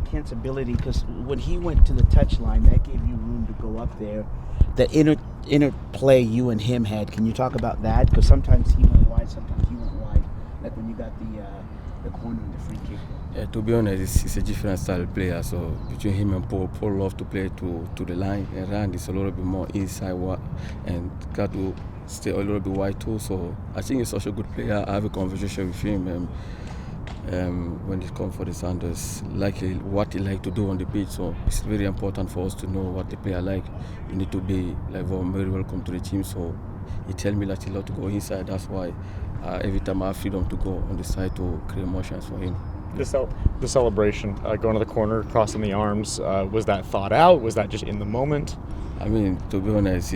Kent's ability, because when he went to the touchline, that gave you room to go up there. The interplay you and him had, can you talk about that? Because sometimes he went wide, sometimes you went wide, like when you got the corner and the free kick. To be honest, it's a different style of player. So between him and Paul love to play to the line, and Rand is a little bit more inside and got to stay a little bit wide too. So I think he's such a good player. I have a conversation with him when it comes for the Sanders, like what he like to do on the pitch. So it's very important for us to know what the player like. You need to be very welcome to the team. So he tell me that he love to go inside. That's why every time I have freedom to go on the side to create motions for him. The celebration, going to the corner, crossing the arms, was that thought out? Was that just in the moment? I mean, to be honest,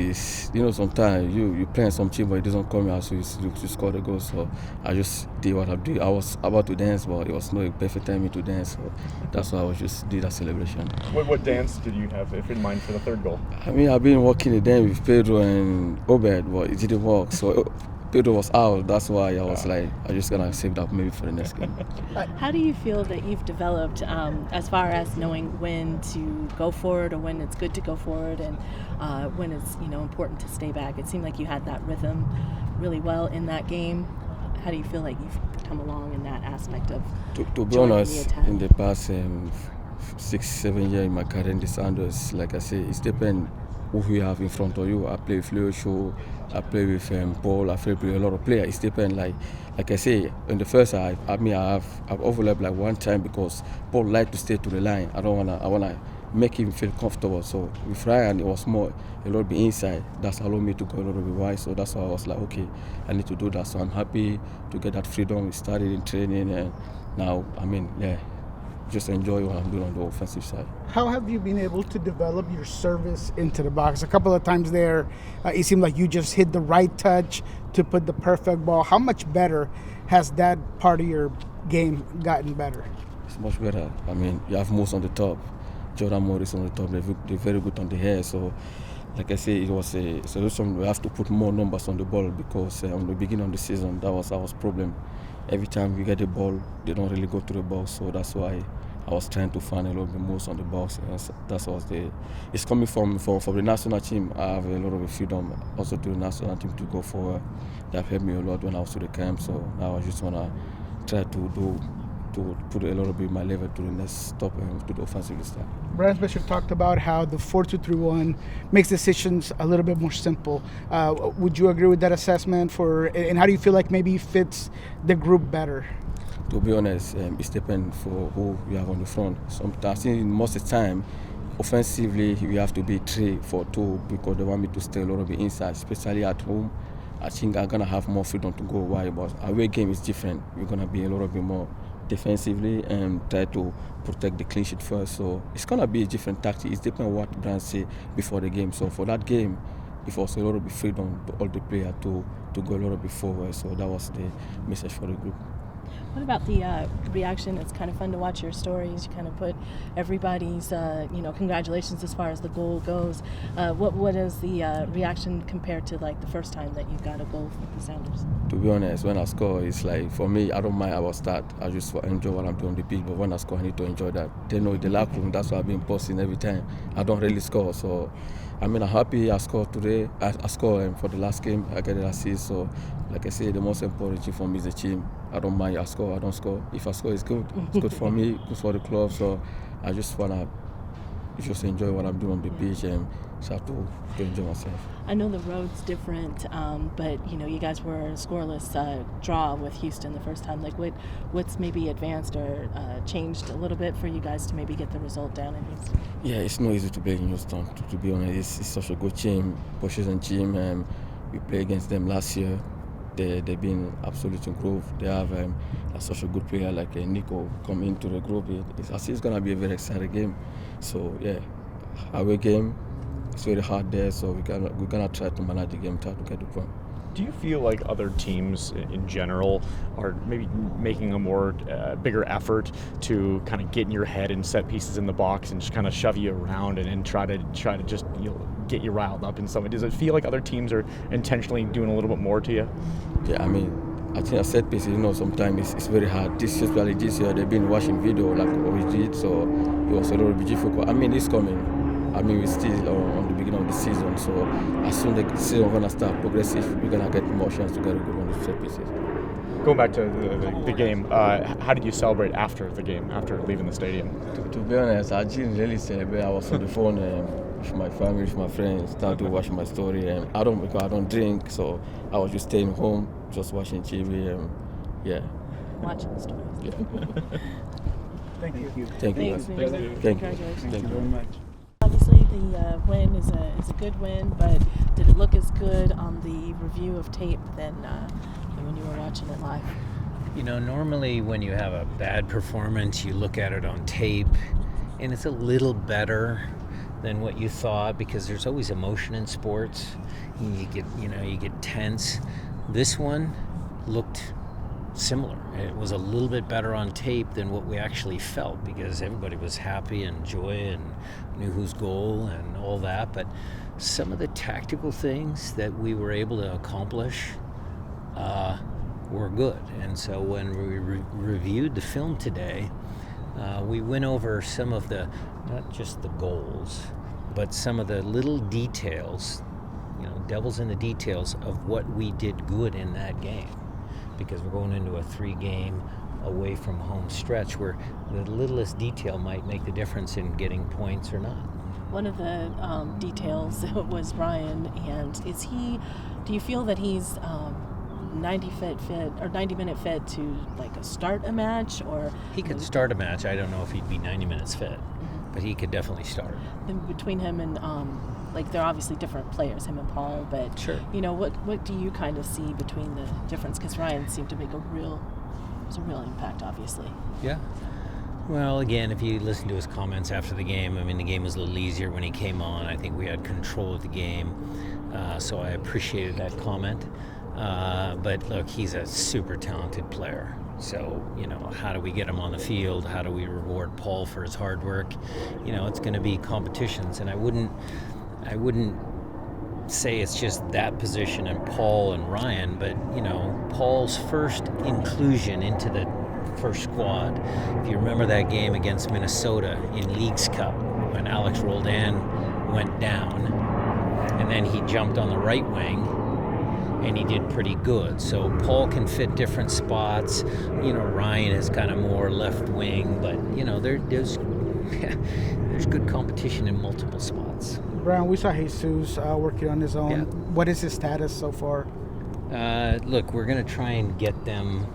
sometimes you play some team, but it doesn't come out, so you score the goal. So I just did what I did. I was about to dance, but it was no perfect timing to dance. So that's why I just did that celebration. What dance did you have in mind for the third goal? I mean, I've been working the dance with Pedro and Obed, but it didn't work. So Pedro was out. That's why I was like, I'm just gonna save that maybe for the next game. How do you feel that you've developed as far as knowing when to go forward or when it's good to go forward and when it's important to stay back? It seemed like you had that rhythm really well in that game. How do you feel like you've come along in that aspect of to be honest, in the past 6-7 years in my career in the Sanders, like I say, it's depends who you have in front of you. I play with Leo Show, I play with Paul, I play with a lot of players. It depends, like I say, in the first half, I've overlapped like one time because Paul liked to stay to the line. I wanna make him feel comfortable. So with Ryan, it was more a little bit inside. That's allowed me to go a little bit wide. So that's why I was like, okay, I need to do that. So I'm happy to get that freedom. We started in training, and now, just enjoy what I'm doing on the offensive side. How have you been able to develop your service into the box? A couple of times there, it seemed like you just hit the right touch to put the perfect ball. How much better has that part of your game gotten better? It's much better. I mean, you have Moose on the top, Jordan Morris on the top. They're very good on the hair. So, like I say, it was a solution. We have to put more numbers on the ball because on the beginning of the season, that was our problem. Every time we get the ball, they don't really go to the box. So that's why I was trying to find a little bit more on the box. It's coming from the national team. I have a lot of freedom also to the national team to go forward. That helped me a lot when I was to the camp. So now I just want to try to put a little bit of my level to the next stop and to the offensive style. Brian Bishop talked about how the 4-2-3-1 makes decisions a little bit more simple. Would you agree with that assessment? And how do you feel like maybe it fits the group better? To be honest, it depends for who you have on the front. Sometimes, most of the time, offensively, you have to be 3-4-2 because they want me to stay a little bit inside, especially at home. I think I'm going to have more freedom to go wide, but away game is different. We're going to be a little bit more defensively and try to protect the clean sheet first. So it's going to be a different tactic. It depends what Brian say before the game. So for that game, it was a little bit freedom to all the players to go a little bit forward. So that was the message for the group. What about the reaction? It's kind of fun to watch your stories. You kind of put everybody's, congratulations as far as the goal goes. What is the reaction compared to like the first time that you got a goal for the Sounders? To be honest, when I score, it's like, for me, I don't mind about start. I just enjoy what I'm doing on the pitch, but when I score, I need to enjoy that. They know in the locker room, that's why I've been posting every time. I don't really score, so I'm happy I scored today. I scored for the last game. I get an assist. So, like I say, the most important thing for me is the team. I don't mind. I score. I don't score. If I score, it's good. It's good for me. Good for the club. So, I just wanna enjoy what I'm doing on the pitch and start to enjoy myself. I know the road's different, but you guys were a scoreless draw with Houston the first time. Like, what's maybe advanced or changed a little bit for you guys to maybe get the result down in Houston? Yeah, it's not easy to play in Houston. To be honest, it's such a good team, postseason team, and we played against them last year. They've been absolutely improved. They have such a good player like Nico come into the group. It's gonna be a very exciting game. So yeah, away game. It's very hard there, so we're gonna try to manage the game, try to get the point. Do you feel like other teams in general are maybe making a more bigger effort to kind of get in your head and set pieces in the box and just kind of shove you around and try to just get you riled up in some way? Does it feel like other teams are intentionally doing a little bit more to you? Yeah, I think a set piece, sometimes it's very hard. Especially this year, they've been watching video like we did, so it was a little bit difficult. I mean, it's coming. I mean, we're still on the beginning of the season, so as soon as the season gonna start progressive, we're gonna get more chance to get a good on the set pieces. Going back to the game, how did you celebrate after the game, after leaving the stadium? To be honest, I didn't really celebrate. I was on the phone with my family, with my friends, started to watch my story. And because I don't drink, so I was just staying home, just watching TV. Yeah. Watching the stories. Yeah. Thank you. Thank you. Thanks, guys. man. Thank you. Congratulations. Thank you very much. Obviously, the win is a good win, but did it look as good on the review of tape than when you were watching it live? You know, normally when you have a bad performance, you look at it on tape, and it's a little better than what you thought because there's always emotion in sports. You get tense. This one looked similar. It was a little bit better on tape than what we actually felt because everybody was happy and joy and knew whose goal and all that. But some of the tactical things that we were able to accomplish were good. And so when we reviewed the film today, we went over some of the, not just the goals, but some of the little details, devils in the details of what we did good in that game. Because we're going into a 3-game away from home stretch where the littlest detail might make the difference in getting points or not. One of the details was Ryan, and do you feel that he's 90-minute fit to start a match, or he could start a match? I don't know if he'd be 90 minutes fit, but he could definitely start. And between him and they're obviously different players, him and Paul, but sure. What do you kind of see between the difference? Because Ryan seemed to make a real impact, obviously. Yeah. Well, again, if you listen to his comments after the game, I mean, the game was a little easier when he came on. I think we had control of the game, so I appreciated that comment. But look, he's a super talented player. So, how do we get him on the field? How do we reward Paul for his hard work? It's going to be competitions, and I wouldn't say it's just that position and Paul and Ryan, but Paul's first inclusion into the first squad. If you remember that game against Minnesota in Leagues Cup when Alex Roldan went down, and then he jumped on the right wing and he did pretty good. So Paul can fit different spots. Ryan is kind of more left wing, but there's good competition in multiple spots. Brian, we saw Jesus working on his own. Yeah. What is his status so far? Look, we're going to try and get them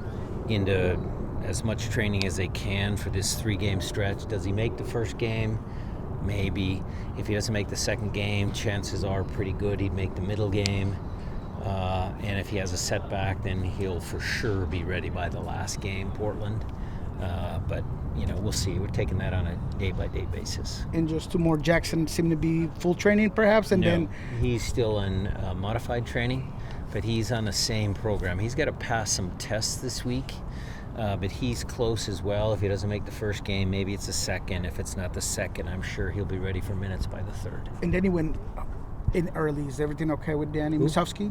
into as much training as they can for this 3-game stretch. Does he make the first game? Maybe. If he doesn't make the second game, chances are pretty good he'd make the middle game. And if he has a setback, then he'll for sure be ready by the last game, Portland. But we'll see. We're taking that on a day-by-day basis. And just 2 more. Jackson seem to be full training, perhaps, and then he's still in modified training, but he's on the same program. He's got to pass some tests this week, but he's close as well. If he doesn't make the first game, maybe it's the second. If it's not the second, I'm sure he'll be ready for minutes by the third. And then he went in early. Is everything okay with Danny Musovski?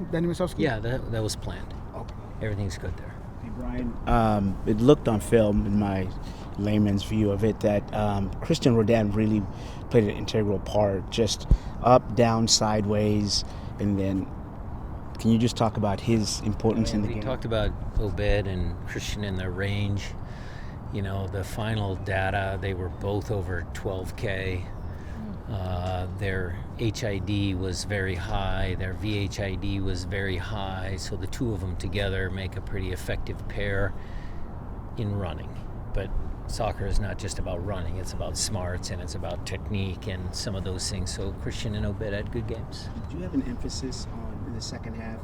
Yeah, that was planned. Okay. Everything's good there. Hey, Brian, it looked on film, in my layman's view of it, that Christian Roldan really played an integral part, just up, down, sideways, and then can you just talk about his importance in the game? We talked about Obed and Christian in their range. The final data, they were both over 12K. Their HID was very high, their VHID was very high, so the two of them together make a pretty effective pair in running. But soccer is not just about running, it's about smarts and it's about technique and some of those things. So Christian and Obed had good games. Did you have an emphasis on, in the second half,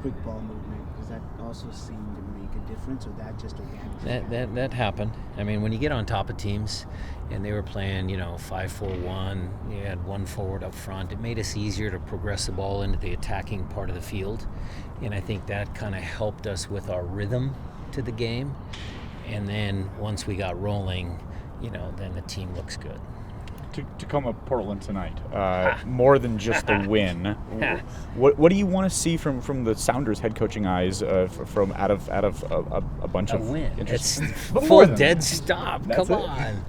quick ball movement? Because that also seemed to make a difference, or that just organically? That happened. I mean, when you get on top of teams and they were playing, 5-4-1, you had one forward up front, it made us easier to progress the ball into the attacking part of the field. And I think that kind of helped us with our rhythm to the game. And then once we got rolling, then the team looks good. Tacoma, Portland tonight. More than just the win. What do you want to see from the Sounders head coaching eyes from out of a bunch of win? interesting? It's full dead stop. Come on.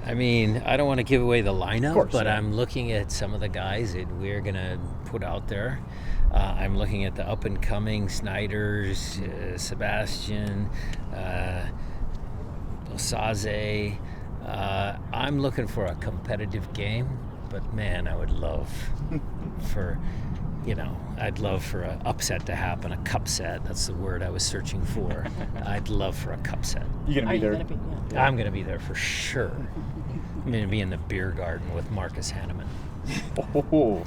I mean, I don't want to give away the lineup, course, but yeah. I'm looking at some of the guys that we're going to put out there. I'm looking at the up-and-coming Snyders, Sebastian, Osaze. I'm looking for a competitive game, but man, I would love for, I'd love for an upset to happen, a cup set. That's the word I was searching for. I'd love for a cup set. You gonna Are be you there? going to be? Yeah. I'm going to be there for sure. I'm going to be in the beer garden with Marcus Hanneman. Oh.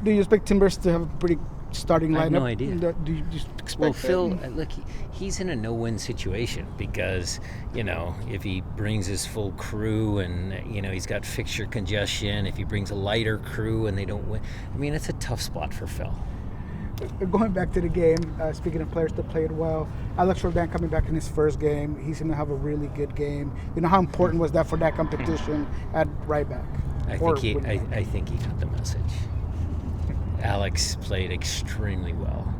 Do you expect Timbers to have a pretty starting lineup? I have no idea. Do you expect Well, that? Phil, look, he's in a no-win situation because, if he brings his full crew and, he's got fixture congestion, if he brings a lighter crew and they don't win, I mean, it's a tough spot for Phil. Going back to the game, speaking of players that played well, Alex Jordan coming back in his first game, he seemed to have a really good game. How important was that for that competition at right back? I think he got the message. Alex played extremely well,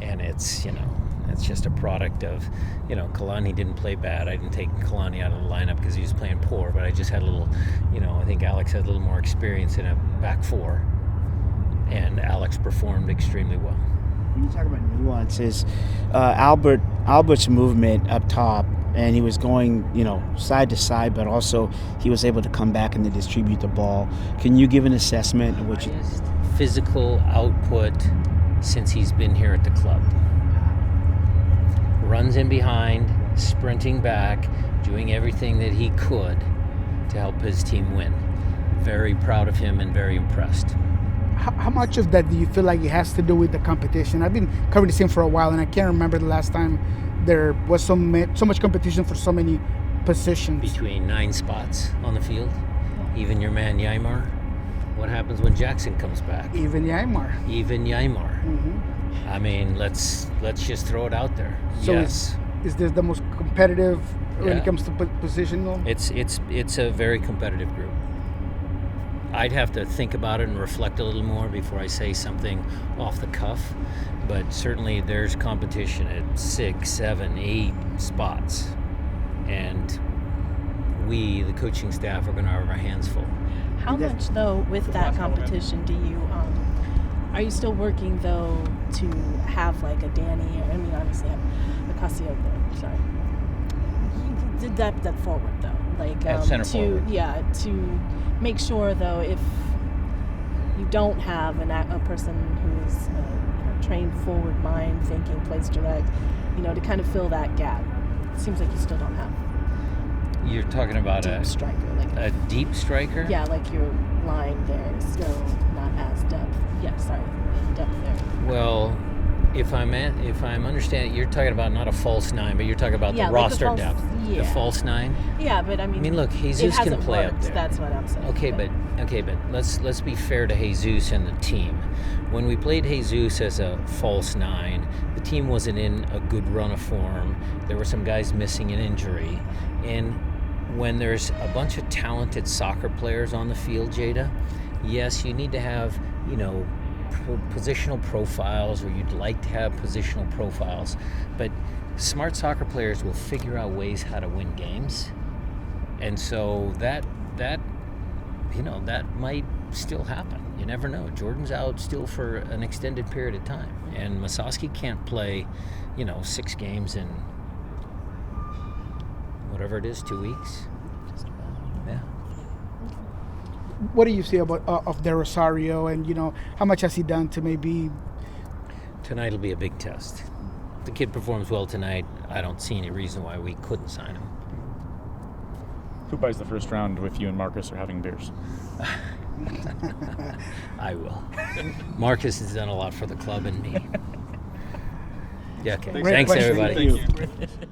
and it's just a product of, Kalani didn't play bad. I didn't take Kalani out of the lineup because he was playing poor, but I just had a little, I think Alex had a little more experience in a back four, and Alex performed extremely well. When you talk about nuances, Albert's movement up top, and he was going, side to side, but also he was able to come back and to distribute the ball. Can you give an assessment of what you... Highest physical output since he's been here at the club. Runs in behind, sprinting back, doing everything that he could to help his team win. Very proud of him and very impressed. How much of that do you feel like it has to do with the competition? I've been covering this team for a while, and I can't remember the last time there was so much competition for so many positions. Between 9 spots on the field, even your man Yaimar. What happens when Jackson comes back? Even Yaimar. Mm-hmm. I mean, let's just throw it out there. So yes. Is this the most competitive when Yeah. it comes to positional? It's a very competitive group. I'd have to think about it and reflect a little more before I say something off the cuff, but certainly there's competition at 6, 7, 8 spots, and we, the coaching staff, are going to have our hands full. How much, though, with that competition, do you, are you still working, though, to have, like, a Danny, or, I mean, obviously, Ocasio there, sorry. You did that forward, though. Like, At center forward. Yeah, to make sure, though, if you don't have a person who is trained forward mind, thinking, plays direct, to kind of fill that gap. It seems like you still don't have You're talking about deep striker. Like a deep striker? yeah, like your line there is still not as depth. Yeah, sorry, depth there. Well, if I'm understanding, you're talking about not a false 9, but you're talking about Yeah, the like roster depth. The yeah. false 9. Yeah, but I mean, look, it Jesus can hasn't play worked, up there. That's what I'm saying. Okay, but let's be fair to Jesus and the team. When we played Jesus as a false 9, the team wasn't in a good run of form. There were some guys missing an injury, and when there's a bunch of talented soccer players on the field, Jada, yes, you need to have positional profiles, or you'd like to have positional profiles, but smart soccer players will figure out ways how to win games, and so that might still happen. You never know. Jordan's out still for an extended period of time, and Masowski can't play 6 games in whatever it is, 2 weeks. Yeah. What do you see about of De Rosario, and how much has he done to maybe? Tonight will be a big test. If the kid performs well tonight, I don't see any reason why we couldn't sign him. Who buys the first round if you and Marcus are having beers? I will. Marcus has done a lot for the club and me. Yeah, okay. Great Thanks, question. everybody. Thank you.